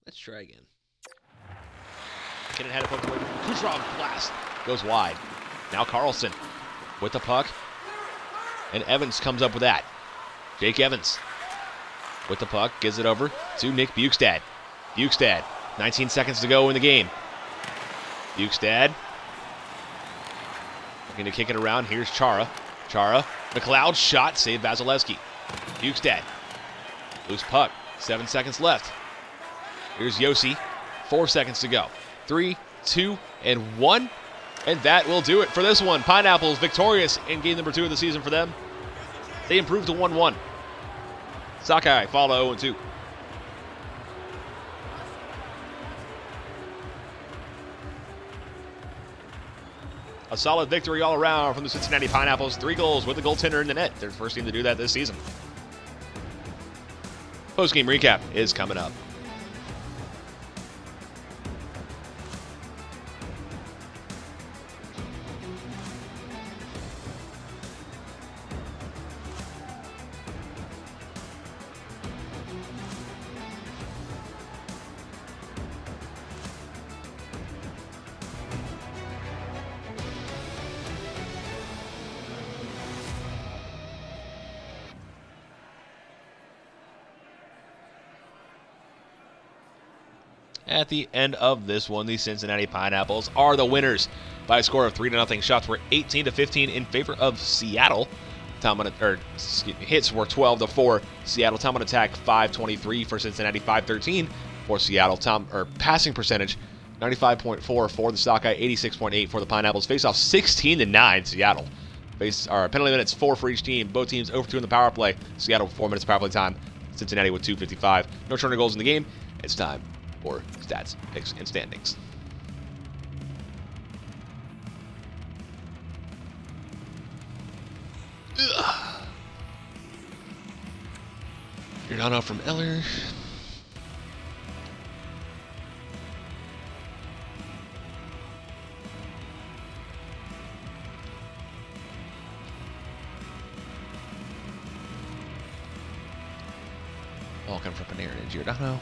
Let's try again. Kinnan had it poked away. Kucherov blast goes wide. Now Carlson with the puck. And Evans comes up with that. Jake Evans with the puck. Gives it over to Nick Bukestad. Bukestad, 19 seconds to go in the game. Bukestad looking to kick it around. Here's Chara. Chara, McLeod shot. Save Vasilevsky. Bukestad. Loose puck. 7 seconds left. Here's Yossi. 4 seconds to go. 3, 2, and 1. And that will do it for this one. Pineapples victorious in game number 2 of the season for them. They improved to 1-1. Sockeye follow 0-2. A solid victory all around from the Cincinnati Pineapples. 3 goals with the goaltender in the net. They're the first team to do that this season. Post-game recap is coming up. At the end of this one, the Cincinnati Pineapples are the winners by a score of 3-0. Shots were 18-15 in favor of Seattle. Hits were 12-4. Seattle. Time on attack 523 for Cincinnati, 513 for Seattle. Passing percentage 95.4 for the Sockeye, 86.8 for the Pineapples. Face off 16-9 Seattle. Penalty minutes 4 for each team. Both teams over 2 in the power play. Seattle 4 minutes power play time. Cincinnati with 2:55. No shorter goals in the game. It's time for stats, picks, and standings. Giordano from Eller. All come from Panarin and Giordano.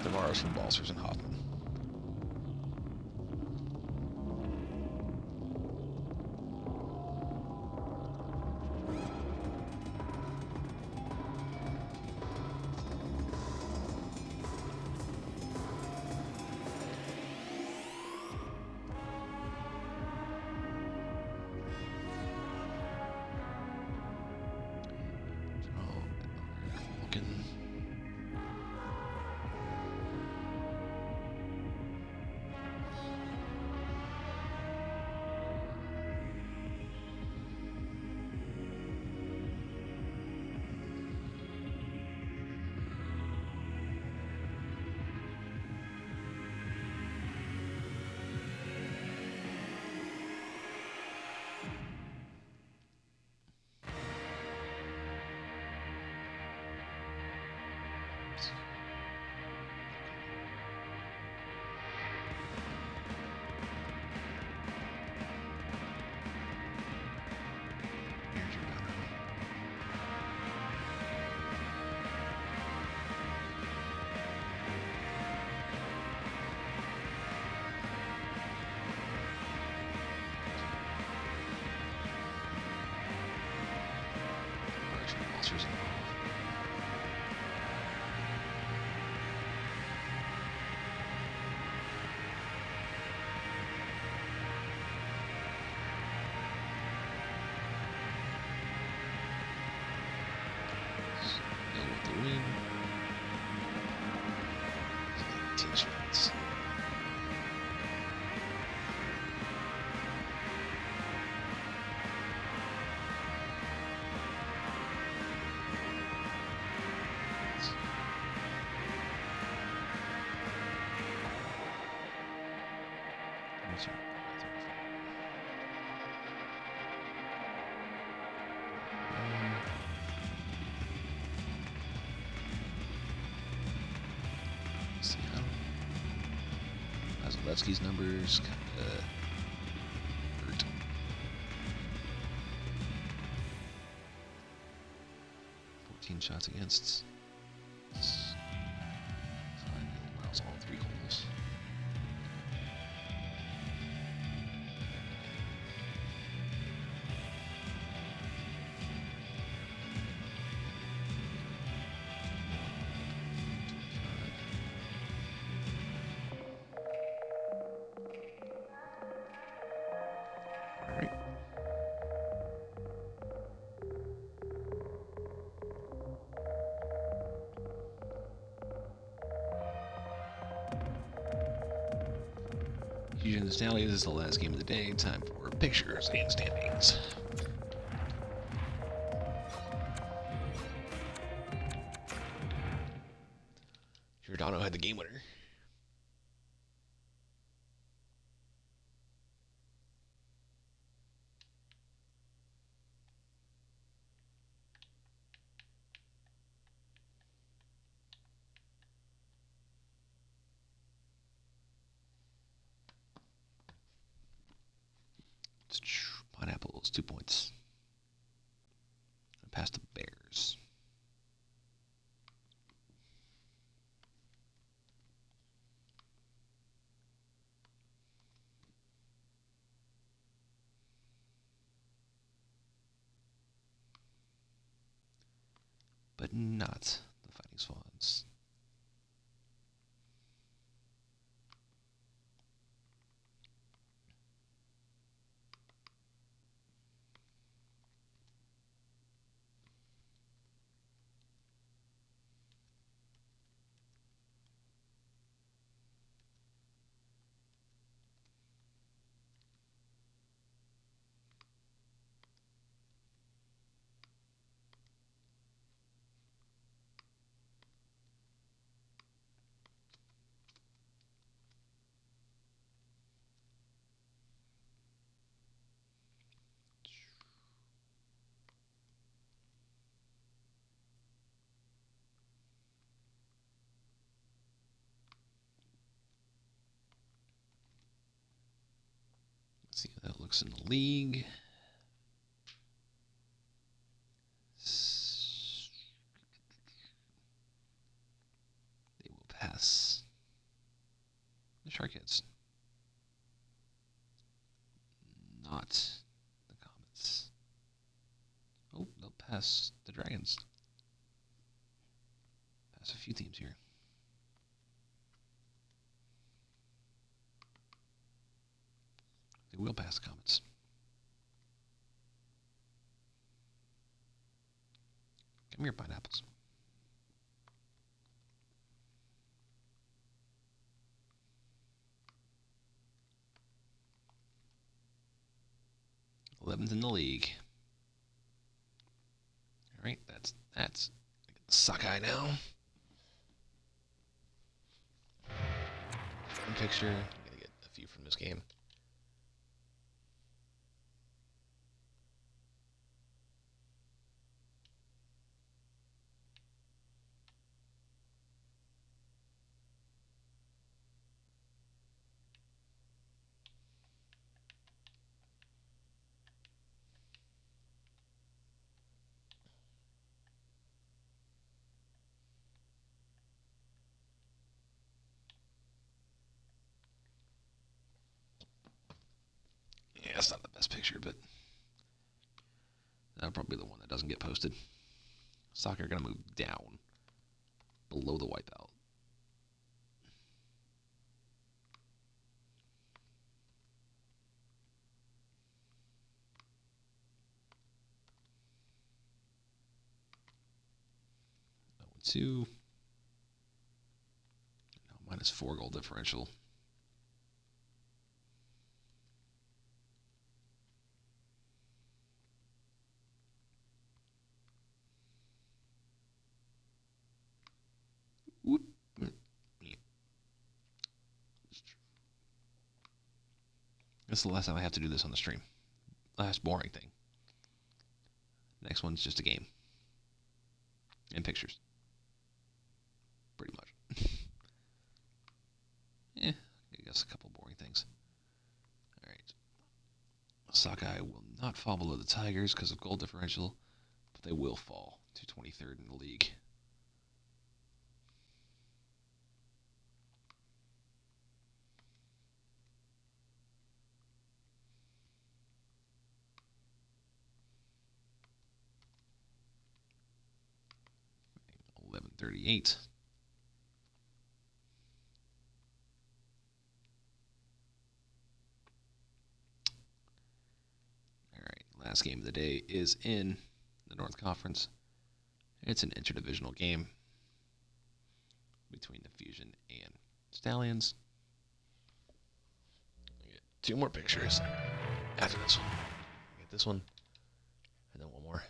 Tavares from Balsers and Hoffman. Balsers involved. With the win. T-shirts. Levski's numbers kind of hurt. Shots against. So I miles all 3 goals. All right. Fusion Nostalgia, this is the last game of the day. Time for pictures and standings. Giordano had the game winner. Pineapples, 2 points. Past the Bears. But not the Fighting Swans. Let's see how that looks in the league. They will pass the Sharkheads. Not the Comets. Oh, they'll pass the Dragons. Pass a few teams here. They will pass the Comets. Come here, Pineapples. Eleventh in the league. All right, that's Sockeye now. One picture. I'm gonna get a few from this game. Yeah, it's not the best picture, but that'll probably be the one that doesn't get posted. Soccer gonna move down below the wipeout. Two. No, -4 goal differential. Whoop. This is the last time I have to do this on the stream. Last boring thing. Next one's just a game. And pictures. Pretty much. Yeah, I guess a couple more. Sockeye will not fall below the Tigers because of goal differential, but they will fall to 23rd in the league. $11.38. Last game of the day is in the North Conference. It's an interdivisional game between the Fusion and Stallions. I get 2 more pictures after this one. I get this one, and then one more.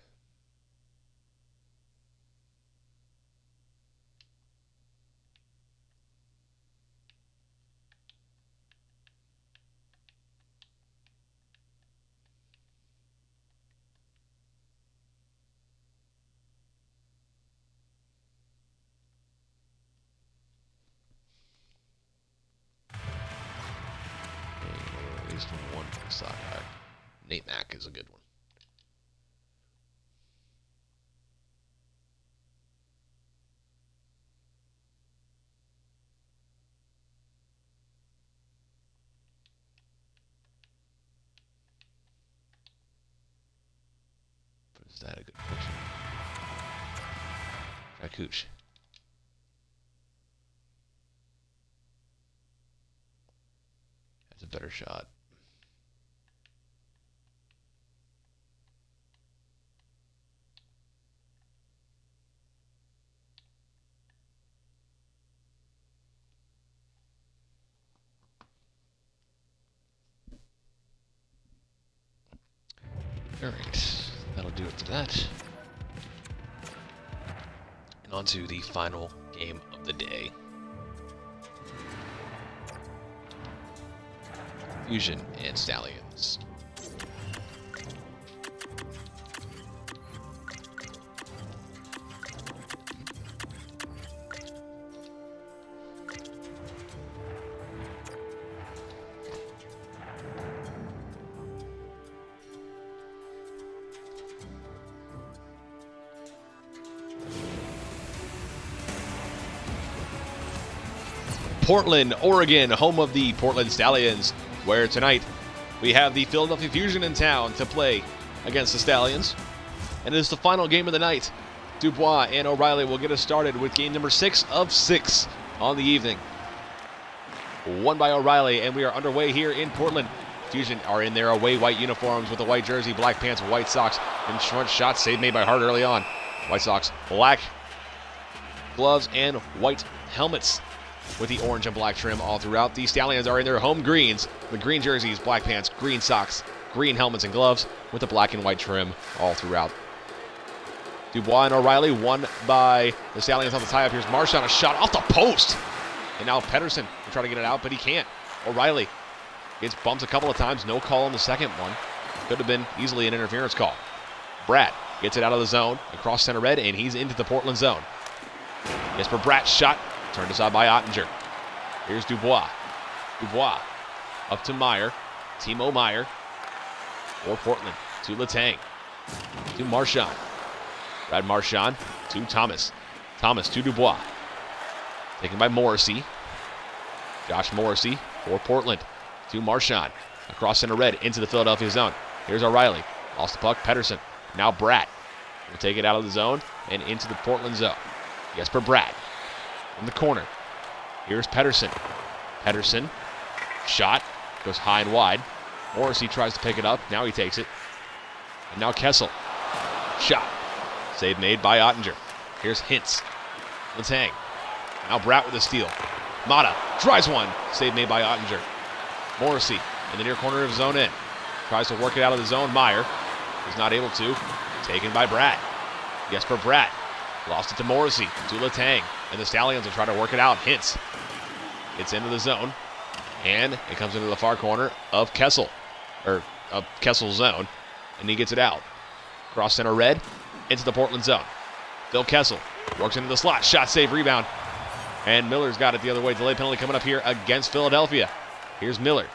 At least one for Sockeye. Nate Mack is a good one. But is that a good picture? Try Cooch. That's a better shot. Alright, that'll do it to that. And on to the final game of the day. Fusion and Stallions. Portland, Oregon, home of the Portland Stallions, where tonight we have the Philadelphia Fusion in town to play against the Stallions. And it is the final game of the night. Dubois and O'Reilly will get us started with game number 6 of 6 on the evening. Won by O'Reilly, and we are underway here in Portland. Fusion are in their away white uniforms with a white jersey, black pants, white socks, and front shot save made by Hart early on. White Sox, black gloves and white helmets with the orange and black trim all throughout. The Stallions are in their home greens with green jerseys, black pants, green socks, green helmets and gloves with the black and white trim all throughout. Dubois and O'Reilly won by the Stallions on the tie-up. Here's Marchand, a shot off the post. And now Pedersen will try to get it out, but he can't. O'Reilly gets bumped a couple of times. No call on the second one. Could have been easily an interference call. Brad gets it out of the zone, across center red, and he's into the Portland zone. Jesper Bratt's shot turned aside by Ottinger. Here's Dubois. Dubois up to Meyer. Timo Meyer for Portland. To Letang. To Marchand. Brad Marchand to Thomas. Thomas to Dubois. Taken by Morrissey. Josh Morrissey for Portland. To Marchand. Across center red into the Philadelphia zone. Here's O'Reilly. Lost the puck. Pedersen. Now Bratt will take it out of the zone and into the Portland zone. Jesper Bratt in the corner. Here's Pedersen. Pedersen. Shot. Goes high and wide. Morrissey tries to pick it up. Now he takes it. And now Kessel. Shot. Save made by Ottinger. Here's Hintz. Letang. Now Bratt with a steal. Mata drives one. Save made by Ottinger. Morrissey in the near corner of zone in. Tries to work it out of the zone. Meyer is not able to. Taken by Bratt. Jesper Bratt. Lost it to Morrissey. To Letang. And the Stallions will try to work it out. Hintz. It's into the zone. And it comes into the far corner of Kessel. Or of Kessel's zone. And he gets it out. Cross center red. Into the Portland zone. Phil Kessel works into the slot. Shot, save, rebound. And Miller's got it the other way. Delay penalty coming up here against Philadelphia. Here's Miller.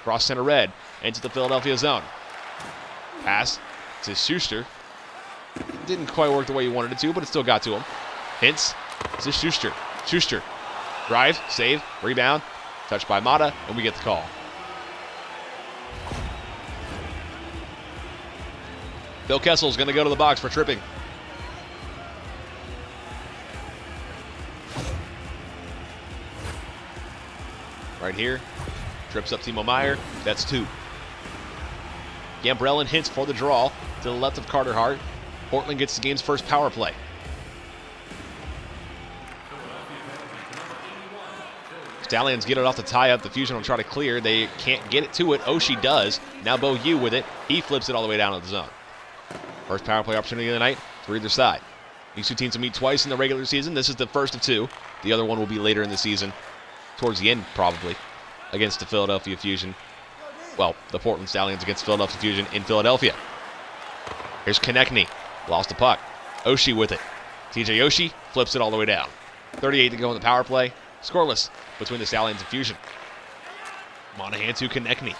Cross center red. Into the Philadelphia zone. Pass to Schuster. Didn't quite work the way he wanted it to, but it still got to him. Hintz to Schuster. Schuster. Drive, save, rebound. Touched by Mata, and we get the call. Phil Kessel's going to go to the box for tripping. Right here. Trips up Timo Meyer. That's 2. Gambrell and Hintz for the draw to the left of Carter Hart. Portland gets the game's first power play. Stallions get it off the tie-up. The Fusion will try to clear. They can't get it to it. Oshie does. Now Bo Yu with it. He flips it all the way down to the zone. First power play opportunity of the night for either side. These two teams will meet twice in the regular season. This is the first of 2. The other one will be later in the season, towards the end probably, against the Philadelphia Fusion. Well, the Portland Stallions against Philadelphia Fusion in Philadelphia. Here's Konechny. Lost the puck. Oshie with it. TJ Oshie flips it all the way down. 38 to go in the power play. Scoreless between the Stallions and Fusion. Monahan to Konechny.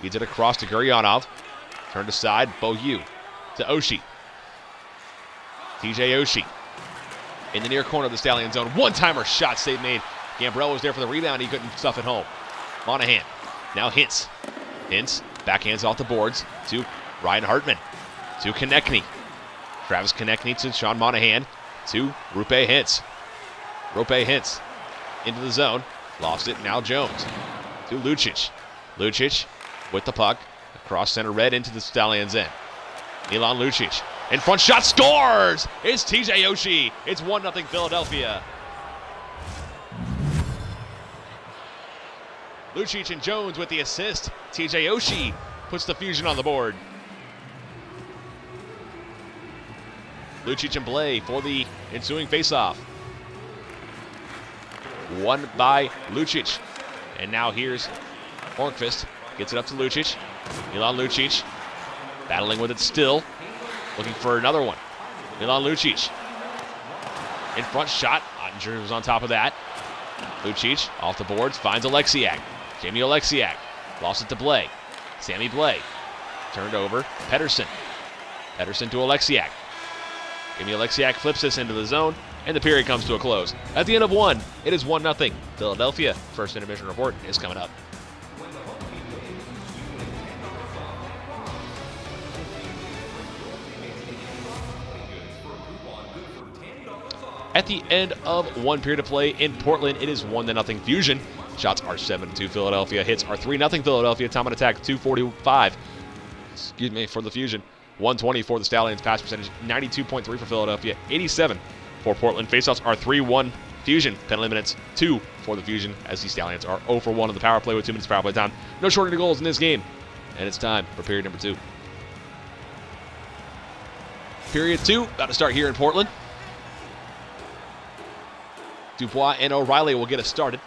Feeds it across to Guryanov. Turned aside. Bo Yu to Oshie. TJ Oshie. In the near corner of the Stallion zone. One-timer shot save made. Gambrell was there for the rebound. He couldn't stuff it home. Monahan. Now Hintz. Hintz backhands off the boards to Ryan Hartman. To Konechny. Travis Konechny to Sean Monahan. To Rupe Hintz. Rupe Hintz into the zone. Lost it. Now Jones. To Lucic. Lucic with the puck. Across center red into the Stallions end. Milan Lucic. In front shot. Scores! It's TJ Oshie. It's 1-0 Philadelphia. Lucic and Jones with the assist. TJ Oshie puts the Fusion on the board. Lucic and Blay for the ensuing faceoff. Won by Lucic. And now here's Hornqvist. Gets it up to Lucic. Milan Lucic battling with it still. Looking for another one. Milan Lucic. In front shot. Ottinger was on top of that. Lucic off the boards. Finds Alexiak. Jamie Alexiak. Lost it to Blay. Sammy Blay. Turned over. Pedersen. Pedersen to Alexiak. Jamie Alexiak flips this into the zone, and the period comes to a close. At the end of 1, it is 1-0. Philadelphia. First intermission report is coming up. At the end of 1 period of play in Portland, it is 1-0 Fusion. Shots are 7-2 Philadelphia. Hits are 3-0 Philadelphia. Time on attack 245. For the Fusion. 120 for the Stallions. Pass percentage 92.3 for Philadelphia. 87 for Portland. Faceoffs are 3-1 Fusion. Penalty minutes 2 for the Fusion, as the Stallions are 0 for 1 in the power play with 2 minutes power play time. No shortage of goals in this game. And it's time for period number 2. Period 2 about to start here in Portland. Dubois and O'Reilly will get us started.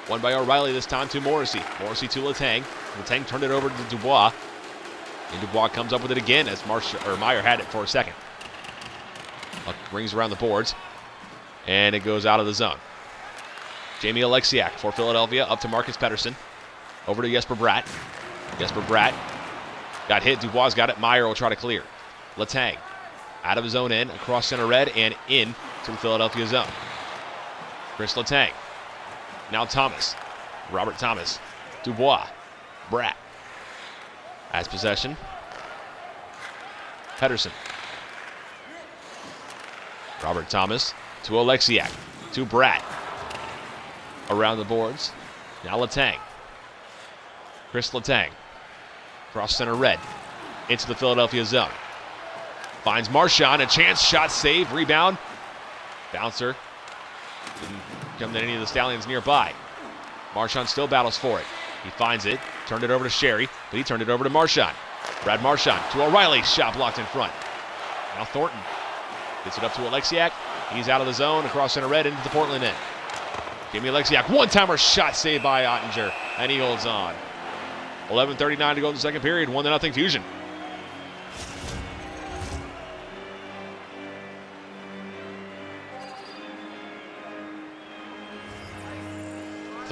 Won by O'Reilly this time to Morrissey. Morrissey to Letang. Letang turned it over to Dubois. And Dubois comes up with it again as Meyer had it for a second. Puck rings around the boards. And it goes out of the zone. Jamie Alexiak for Philadelphia up to Marcus Pedersen. Over to Jesper Bratt. Jesper Bratt got hit. Dubois got it. Meyer will try to clear. Letang out of his own end, across center red, and in to the Philadelphia zone. Chris Letang. Now Thomas. Robert Thomas. Dubois. Bratt. Has possession. Pedersen. Robert Thomas to Alexiak. To Bratt. Around the boards. Now Letang. Chris Letang. Cross center red. Into the Philadelphia zone. Finds Marchand. A chance. Shot save. Rebound. Bouncer. Didn't come to any of the Stallions nearby. Marchand still battles for it. He finds it. Turned it over to Sherry. But he turned it over to Marchand. Brad Marchand to O'Reilly. Shot blocked in front. Now Thornton. Gets it up to Alexiak. He's out of the zone. Across center red into the Portland end. Jamie Alexiak. One-timer shot saved by Ottinger. And he holds on. 11:39 to go in the second period. 1-0 Fusion.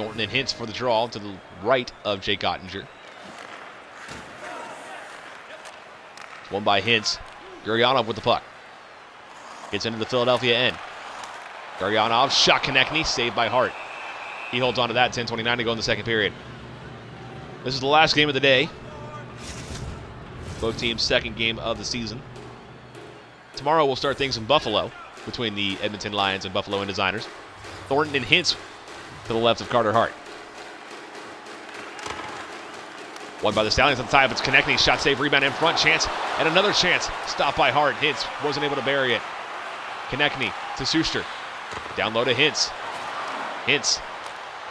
Thornton and Hintz for the draw to the right of Jake Ottinger. Won by Hintz. Guryanov with the puck. Gets into the Philadelphia end. Guryanov, shot Konechny, saved by Hart. He holds on to that, 10:29 to go in the second period. This is the last game of the day. Both teams' second game of the season. Tomorrow we'll start things in Buffalo between the Edmonton Lions and Buffalo and Designers. Thornton and Hintz to the left of Carter Hart. Won by the Stallions on the tie, but it's Konechny. Shot save, rebound in front, chance, and another chance. Stopped by Hart. Hintz wasn't able to bury it. Konechny to Suster. Down low to Hintz. Hintz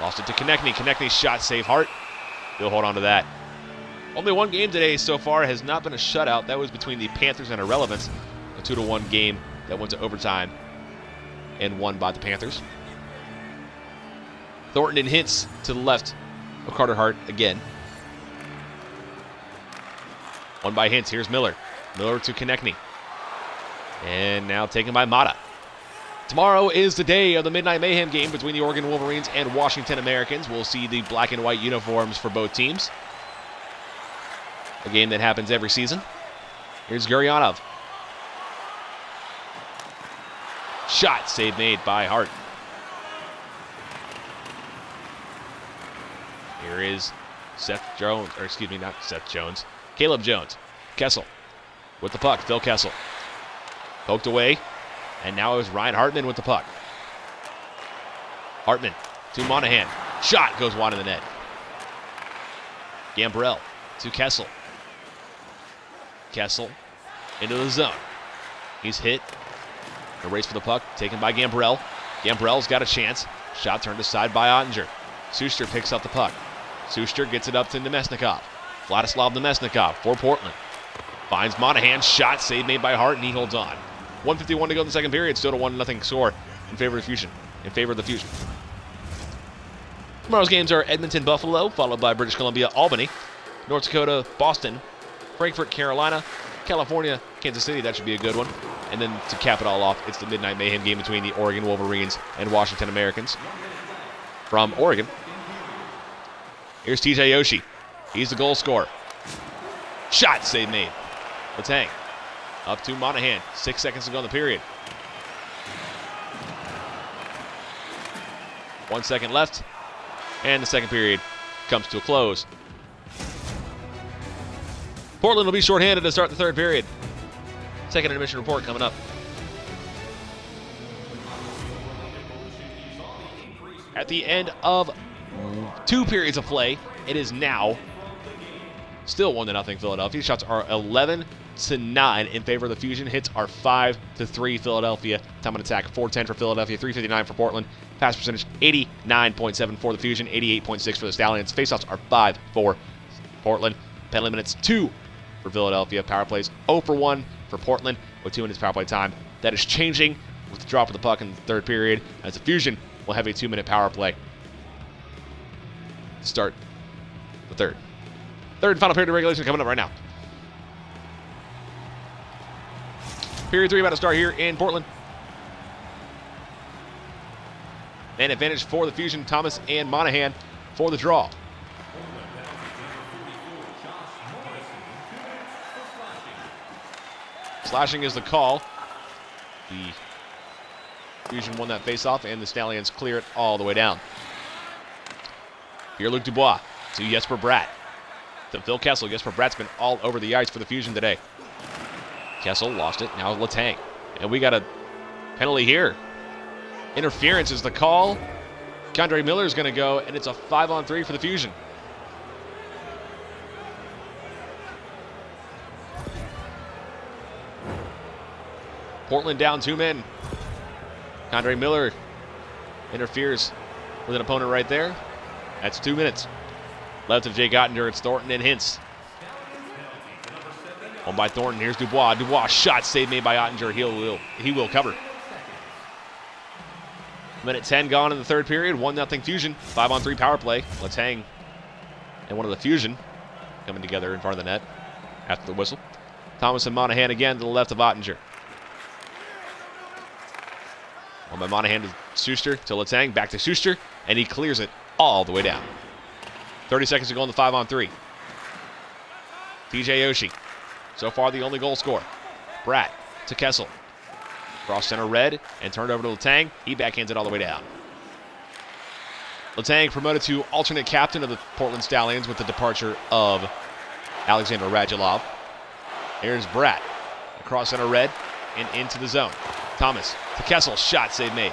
lost it to Konechny. Konechny shot save, Hart. He'll hold on to that. Only one game today so far has not been a shutout. That was between the Panthers and Irrelevance. A 2-1 game that went to overtime and won by the Panthers. Thornton and Hintz to the left of Carter Hart again. Won by Hintz. Here's Miller. Miller to Konechny. And now taken by Mata. Tomorrow is the day of the Midnight Mayhem game between the Oregon Wolverines and Washington Americans. We'll see the black and white uniforms for both teams. A game that happens every season. Here's Guryanov. Shot, save made by Hart. Here is Caleb Jones. Kessel with the puck. Phil Kessel. Poked away. And now it was Ryan Hartman with the puck. Hartman to Monahan. Shot goes wide in the net. Gambrell to Kessel. Kessel into the zone. He's hit. A race for the puck taken by Gambrell. Gambrell's got a chance. Shot turned aside by Ottinger. Suster picks up the puck. Suster gets it up to Nemesnikov. Vladislav Nemesnikov for Portland. Finds Monahan. Shot saved made by Hart, and he holds on. 1:51 to go in the second period. Still a 1-0 score in favor of the Fusion. Tomorrow's games are Edmonton, Buffalo, followed by British Columbia, Albany, North Dakota, Boston, Frankfurt, Carolina, California, Kansas City. That should be a good one. And then to cap it all off, it's the Midnight Mayhem game between the Oregon Wolverines and Washington Americans. From Oregon, here's TJ Oshie. He's the goal scorer. Shot, save made. Let's hang. Up to Monahan. 6 seconds to go in the period. 1 second left. And the second period comes to a close. Portland will be shorthanded to start the third period. Second intermission report coming up. At the end of 2 periods of play, it is now still 1-0 Philadelphia. Shots are 11-9 in favor of the Fusion. Hits are 5-3 Philadelphia. Time on attack 410 for Philadelphia, 359 for Portland. Pass percentage 89.7 for the Fusion, 88.6 for the Stallions. Faceoffs are 5 for Portland. Penalty minutes 2 for Philadelphia. Power plays 0 for 1 for Portland with 2 minutes power play time. That is changing with the drop of the puck in the third period, as the Fusion will have a 2-minute power play to start the third. Third and final period of regulation coming up right now. Period 3 about to start here in Portland. And advantage for the Fusion, Thomas and Monahan for the draw. Slashing is the call. The Fusion won that faceoff, and the Stallions clear it all the way down. Here, Luc Dubois to Jesper Bratt. To Phil Kessel. Jesper Bratt's been all over the ice for the Fusion today. Kessel lost it. Now let's hang. And we got a penalty here. Interference is the call. K'Andre Miller is going to go, and it's a 5-on-3 for the Fusion. Portland down 2 men. K'Andre Miller interferes with an opponent right there. That's 2 minutes. Left of Jake Ottinger, it's Thornton and Hintz. One by Thornton, here's Dubois. Dubois, shot save made by Ottinger. He will cover. Minute 10 gone in the third period. 1-0 Fusion. 5-on-3 power play. Let's hang. And one of the Fusion coming together in front of the net after the whistle. Thomas and Monahan again to the left of Ottinger. One by Monahan to Suster to Letang. Back to Suster. And he clears it all the way down. 30 seconds to go in the 5-on-3. TJ Oshie, so far the only goal scorer. Bratt to Kessel. Cross center red and turned over to Letang. He backhands it all the way down. Letang promoted to alternate captain of the Portland Stallions with the departure of Alexander Radulov. Here's Bratt. Across center red and into the zone. Thomas to Kessel. Shot save made.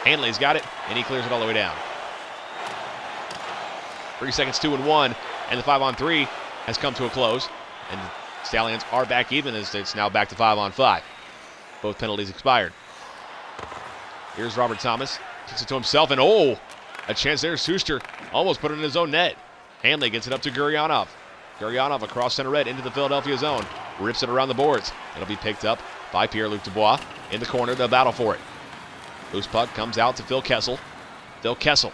Hanley's got it, and he clears it all the way down. 3 seconds, 2-1, and the 5-on-3 has come to a close. And the Stallions are back even as it's now back to 5-on-5. Both penalties expired. Here's Robert Thomas. Kicks it to himself, and a chance there. Suster almost put it in his own net. Hanley gets it up to Guryanov. Guryanov across center red into the Philadelphia zone. Rips it around the boards. It'll be picked up by Pierre-Luc Dubois. In the corner, they'll battle for it. Loose puck comes out to Phil Kessel. Phil Kessel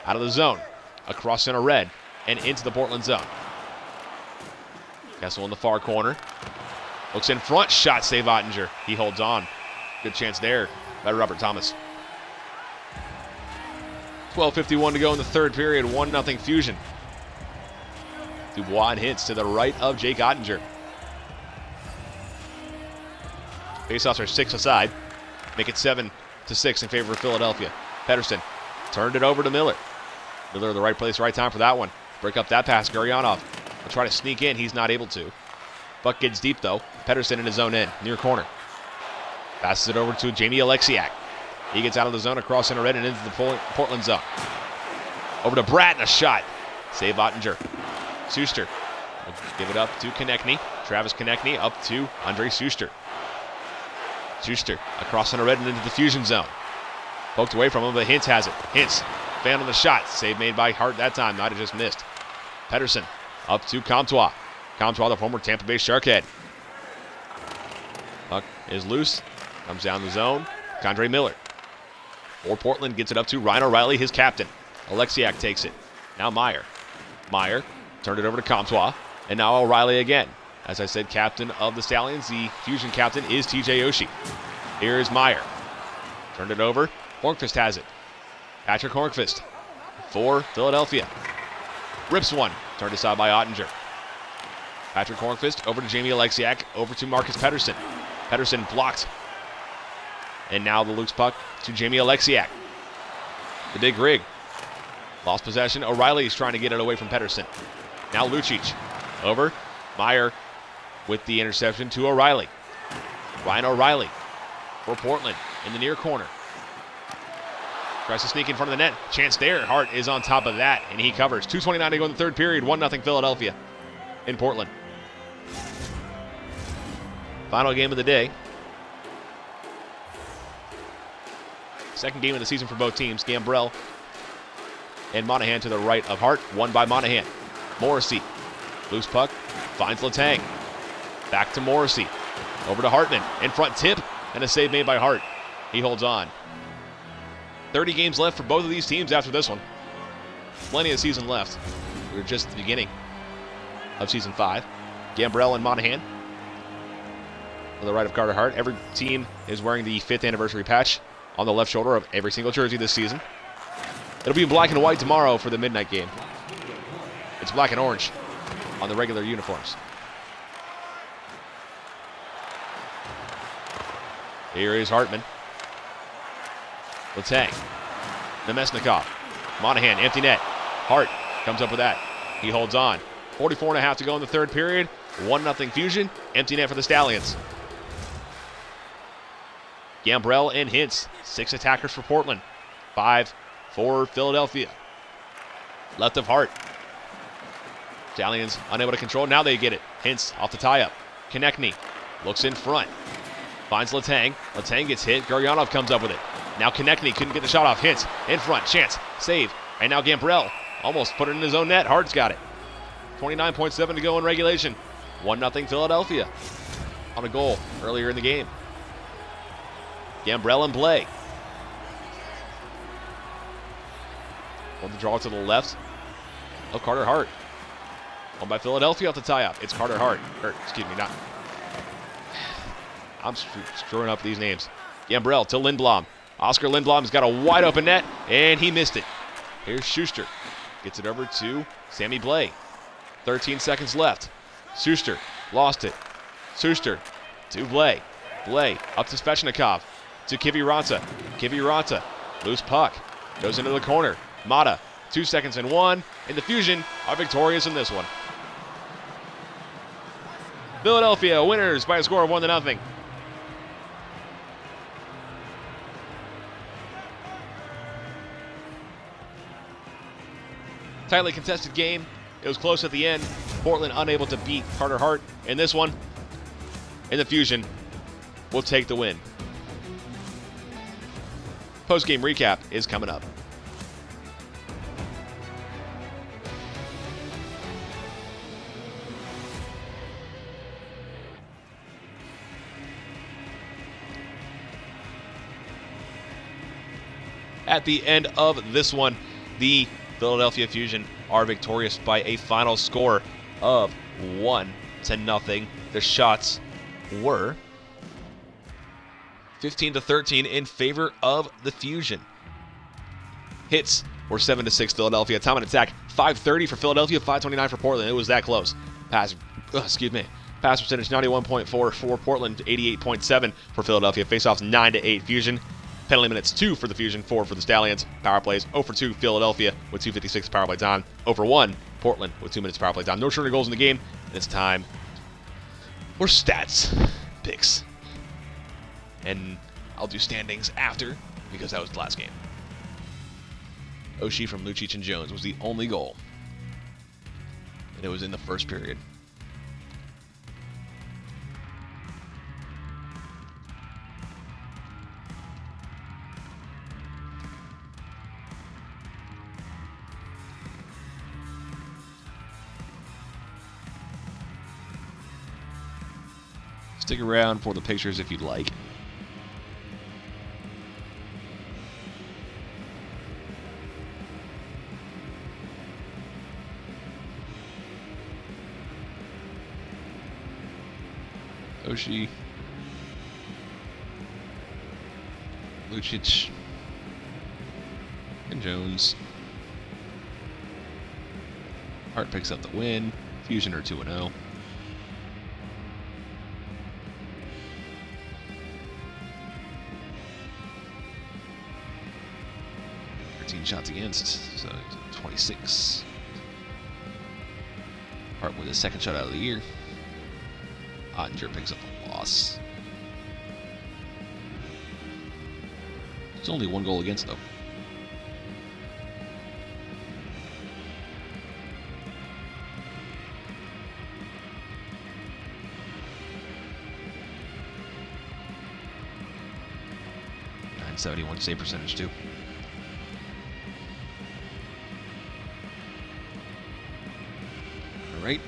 out of the zone. Across center red and into the Portland zone. Kessel in the far corner. Looks in front. Shot save Ottinger. He holds on. Good chance there by Robert Thomas. 12:51 to go in the third period. 1-0 Fusion. Dubois and hits to the right of Jake Ottinger. Faceoffs are 6 aside. Make it 7-6 in favor of Philadelphia. Pedersen turned it over to Miller. Miller in the right place, right time for that one. Break up that pass. Guryanov will try to sneak in. He's not able to. Buck gets deep, though. Pedersen in his own end, near corner. Passes it over to Jamie Alexiak. He gets out of the zone across center red and into the Portland zone. Over to Bratt and a shot. Save Ottinger. Suster will give it up to Konechny. Travis Konechny up to Andre Suster. Suster across center red and into the Fusion zone. Poked away from him, but Hintz has it. Hintz found on the shot. Save made by Hart that time. Might have just missed. Pedersen up to Comtois. Comtois, the former Tampa Bay Sharkhead. Puck is loose. Comes down the zone. Condre Miller. For Portland gets it up to Ryan O'Reilly, his captain. Alexiak takes it. Now Meyer. Meyer turned it over to Comtois. And now O'Reilly again. As I said, captain of the Stallions. The Fusion captain is TJ Oshie. Here is Meyer. Turned it over. Hornqvist has it. Patrick Hornqvist for Philadelphia. Rips one. Turned aside by Ottinger. Patrick Hornqvist over to Jamie Alexiak. Over to Marcus Pedersen. Pedersen blocked. And now the loose puck to Jamie Alexiak. The big rig. Lost possession. O'Reilly is trying to get it away from Pedersen. Now Lucic. Over. Meyer with the interception to O'Reilly. Ryan O'Reilly for Portland in the near corner. Tries to sneak in front of the net. Chance there. Hart is on top of that, and he covers. 2:29 to go in the third period. 1-0 Philadelphia in Portland. Final game of the day. Second game of the season for both teams. Gambrell and Monahan to the right of Hart. Won by Monahan. Morrissey. Loose puck. Finds Letang. Back to Morrissey. Over to Hartman. In front tip. And a save made by Hart. He holds on. 30 games left for both of these teams after this one. Plenty of season left. We're just at the beginning of season 5. Gambrell and Monahan. On the right of Carter Hart. Every team is wearing the 5th anniversary patch on the left shoulder of every single jersey this season. It'll be in black and white tomorrow for the midnight game. It's black and orange on the regular uniforms. Here is Hartman. Letang. Nemesnikov. Monahan, empty net. Hart comes up with that. He holds on. 44.5 to go in the third period. 1-0 Fusion. Empty net for the Stallions. Gambrell and Hintz. 6 attackers for Portland. 5 for Philadelphia. Left of Hart. Stallions unable to control. Now they get it. Hintz off the tie-up. Konechny looks in front. Finds Letang. Letang gets hit. Guryanov comes up with it. Now Konechny couldn't get the shot off. Hintz in front. Chance. Save. And now Gambrell almost put it in his own net. Hart's got it. 29.7 to go in regulation. 1-0 Philadelphia on a goal earlier in the game. Gambrell in play. On the draw to the left of Carter Hart. Won by Philadelphia off the tie-up. It's Carter Hart. I'm screwing up these names. Gambrell to Lindblom. Oscar Lindblom's got a wide open net, and he missed it. Here's Schuster. Gets it over to Sammy Blay. 13 seconds left. Schuster lost it. Schuster to Blay. Blay up to Svechnikov. To Kiviranta. Kiviranta. Loose puck. Goes into the corner. Mata. 2 seconds and 1. And the Fusion are victorious in this one. Philadelphia winners by a score of 1-0. Tightly contested game. It was close at the end. Portland unable to beat Carter Hart in this one. And the Fusion will take the win. Post-game recap is coming up. At the end of this one, the Philadelphia Fusion are victorious by a final score of 1-0. The shots were 15-13 in favor of the Fusion. Hits were 7-6 Philadelphia. Time on attack 530 for Philadelphia, 529 for Portland. It was that close. Pass percentage 91.4 for Portland, 88.7 for Philadelphia. Faceoffs 9-8 Fusion. Penalty minutes 2 for the Fusion, 4 for the Stallions. Power plays 0 for 2 Philadelphia with 2:56 power play time. 0 for 1 Portland with 2 minutes power play time. No shorter goals in the game. And it's time for stats picks. And I'll do standings after because that was the last game. Oshie from Lucic and Jones was the only goal. And it was in the first period. Stick around for the pictures if you'd like. Oshie, Lucic, and Jones. Hart picks up the win. Fusion are 2-0. Shots against, so 26. Hart with his second shutout of the year. Ottinger picks up a loss. It's only 1 goal against, though. .971 save percentage, too. Right.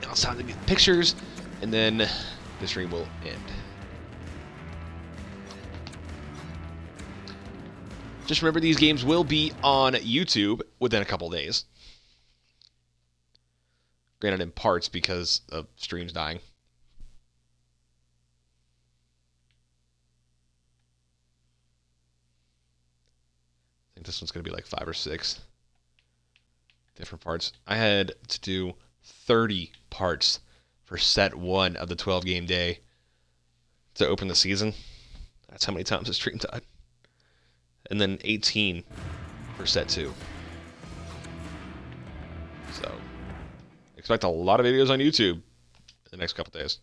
Now it's time to get pictures, and then the stream will end. Just remember, these games will be on YouTube within a couple days. Granted, in parts because of streams dying. I think this one's going to be like 5 or 6 different parts. I had to do 30 parts for set 1 of the 12-game day to open the season. That's how many times the stream died. And then 18 for set 2. So expect a lot of videos on YouTube in the next couple days.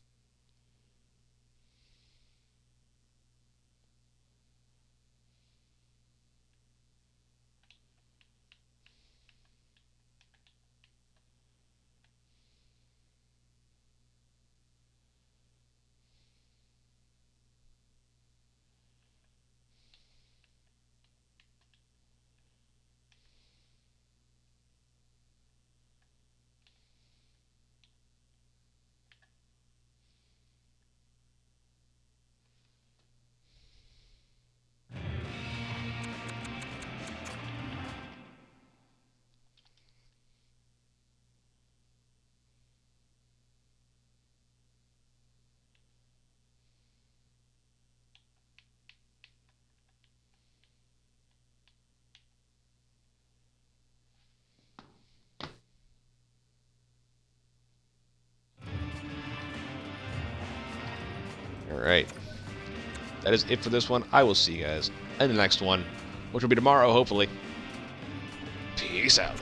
All right. That is it for this one. I will see you guys in the next one, which will be tomorrow, hopefully. Peace out.